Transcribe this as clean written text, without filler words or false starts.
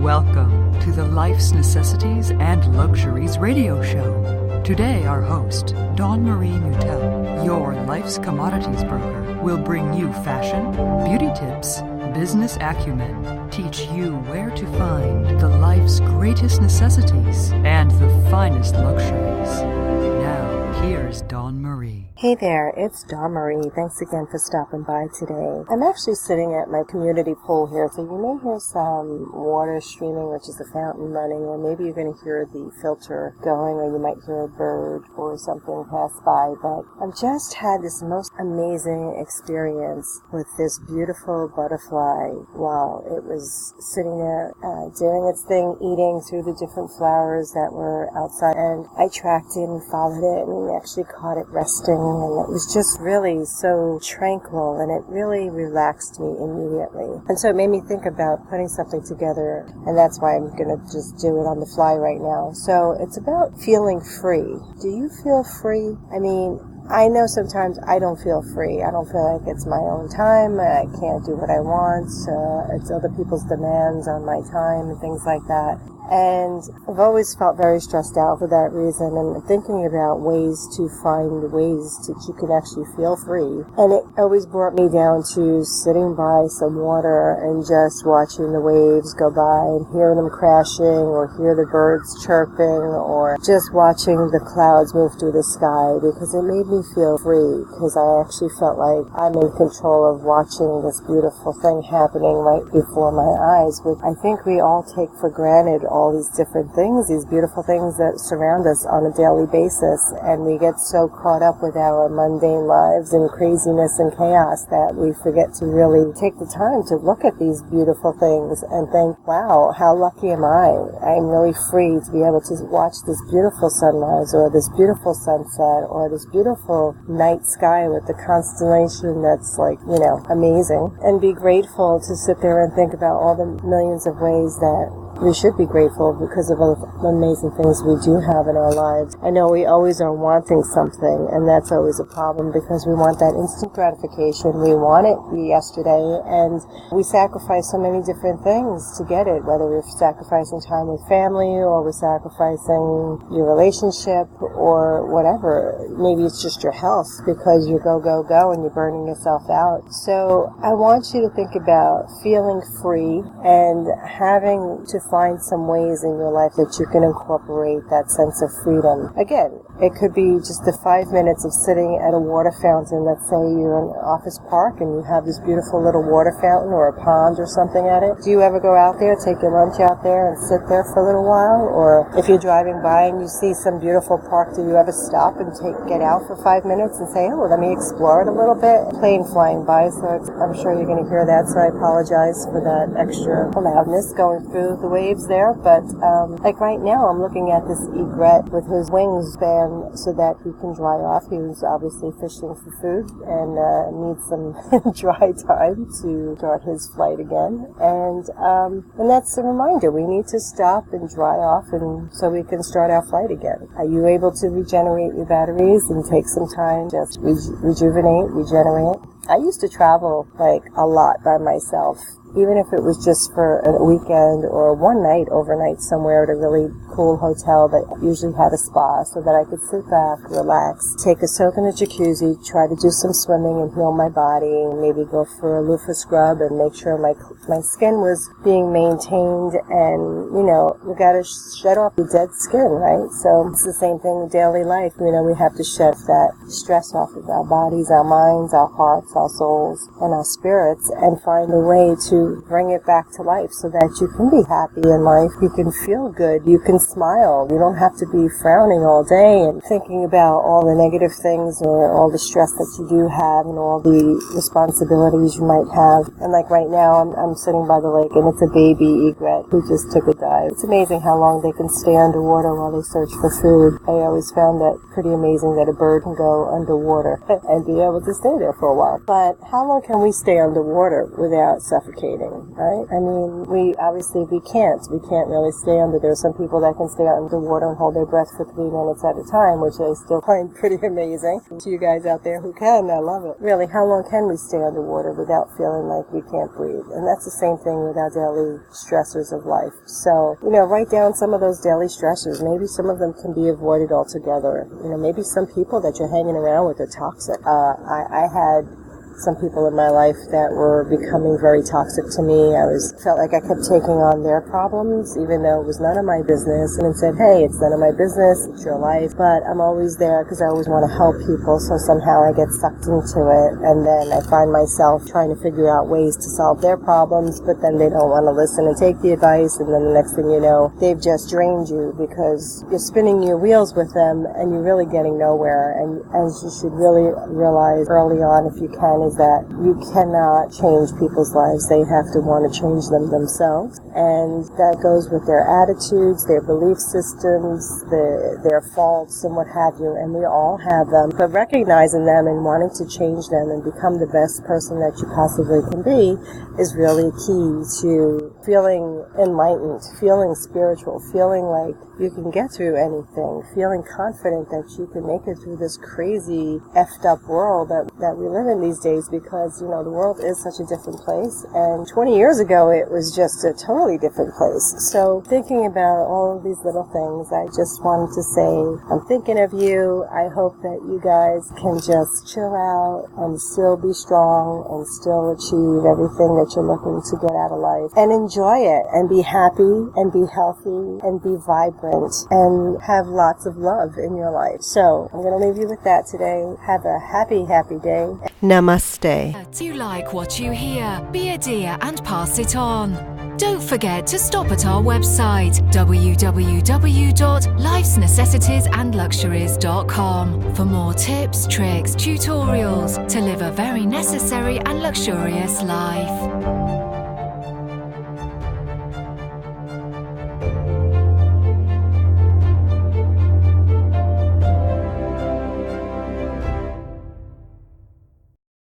Welcome to the Life's Necessities and Luxuries radio show. Today our host, Dawn Marie Mutel, your life's commodities broker, will bring you fashion, beauty tips, business acumen, teach you where to find the life's greatest necessities and the finest luxuries. Now, here's Dawn Marie. Hey there, it's Dawn Marie. Thanks again for stopping by today. I'm actually sitting at my community pool here, so you may hear some water streaming, which is the fountain running, or maybe you're going to hear the filter going, or you might hear a bird or something pass by. But I've just had this most amazing experience with this beautiful butterfly while it was sitting there doing its thing, eating through the different flowers that were outside. And I tracked it and followed it and actually caught it resting. And it was just really so tranquil, and it really relaxed me immediately. And so it made me think about putting something together, and that's why I'm going to just do it on the fly right now. So it's about feeling free. Do you feel free? I mean, I know sometimes I don't feel free. I don't feel like it's my own time. I can't do what I want. It's other people's demands on my time and things like that. And I've always felt very stressed out for that reason, and thinking about ways to find ways that you can actually feel free. And it always brought me down to sitting by some water and just watching the waves go by and hearing them crashing, or hear the birds chirping, or just watching the clouds move through the sky, because it made me feel free, because I actually felt like I'm in control of watching this beautiful thing happening right before my eyes, which I think we all take for granted, all these different things, these beautiful things that surround us on a daily basis, and we get so caught up with our mundane lives and craziness and chaos that we forget to really take the time to look at these beautiful things and think, wow, how lucky am I? I'm really free to be able to watch this beautiful sunrise, or this beautiful sunset, or this beautiful night sky with the constellation that's like, amazing, and be grateful to sit there and think about all the millions of ways that we should be grateful because of all the amazing things we do have in our lives. I know we always are wanting something, and that's always a problem, because we want that instant gratification. We want it yesterday, and we sacrifice so many different things to get it, whether we're sacrificing time with family, or we're sacrificing your relationship, or whatever. Maybe it's just your health, because you go, and you're burning yourself out. So I want you to think about feeling free and having to find some ways in your life that you can incorporate that sense of freedom. Again, it could be just the 5 minutes of sitting at a water fountain. Let's say you're in an office park and you have this beautiful little water fountain or a pond or something at it. Do you ever go out there, take your lunch out there and sit there for a little while? Or if you're driving by and you see some beautiful park, do you ever stop and get out for 5 minutes and say, oh, let me explore it a little bit? Plane flying by, so I'm sure you're going to hear that, so I apologize for that extra loudness going through the waves there. But like right now, I'm looking at this egret with his wings band so that he can dry off. He was obviously fishing for food and needs some dry time to start his flight again. And that's a reminder. We need to stop and dry off, and so we can start our flight again. Are you able to regenerate your batteries and take some time, just rejuvenate, regenerate? I used to travel a lot by myself, even if it was just for a weekend or one night overnight somewhere at a really cool hotel that usually had a spa, so that I could sit back, relax, take a soak in a jacuzzi, try to do some swimming and heal my body, and maybe go for a loofah scrub and make sure my skin was being maintained. And, we got to shed off the dead skin, right? So it's the same thing in daily life. We have to shed that stress off of our bodies, our minds, our hearts, our souls, and our spirits, and find a way to bring it back to life so that you can be happy in life, you can feel good, you can smile. You don't have to be frowning all day and thinking about all the negative things or all the stress that you do have and all the responsibilities you might have. And like right now, I'm sitting by the lake, and it's a baby egret who just took a dive. It's amazing how long they can stay underwater while they search for food. I always found that pretty amazing, that a bird can go underwater and be able to stay there for a while. But how long can we stay underwater without suffocating, right? I mean, we can't really stay under. There are some people that that can stay out in the water and hold their breath for 3 minutes at a time, which I still find pretty amazing. To you guys out there who can, I love it. Really, how long can we stay underwater without feeling like we can't breathe? And that's the same thing with our daily stressors of life. So, write down some of those daily stressors. Maybe some of them can be avoided altogether. Maybe some people that you're hanging around with are toxic. I had some people in my life that were becoming very toxic to me. Felt like I kept taking on their problems, even though it was none of my business, and said, hey, it's none of my business, it's your life, but I'm always there because I always want to help people, so somehow I get sucked into it, and then I find myself trying to figure out ways to solve their problems, but then they don't want to listen and take the advice, and then the next thing you know, they've just drained you because you're spinning your wheels with them, and you're really getting nowhere, and you should really realize early on, if you can, is that you cannot change people's lives. They have to want to change them themselves. And that goes with their attitudes, their belief systems, their faults and what have you. And we all have them. But recognizing them and wanting to change them and become the best person that you possibly can be is really key to feeling enlightened, feeling spiritual, feeling like you can get through anything, feeling confident that you can make it through this crazy effed up world that we live in these days, because the world is such a different place, and 20 years ago it was just a totally different place. So thinking about all of these little things, I just wanted to say I'm thinking of you. I hope that you guys can just chill out and still be strong and still achieve everything that you're looking to get out of life, and enjoy it and be happy and be healthy and be vibrant and have lots of love in your life. So I'm going to leave you with that today. Have a happy, happy day. Namaste. Do you like what you hear? Be a dear and pass it on. Don't forget to stop at our website www.lifesnecessitiesandluxuries.com for more tips, tricks, tutorials to live a very necessary and luxurious life.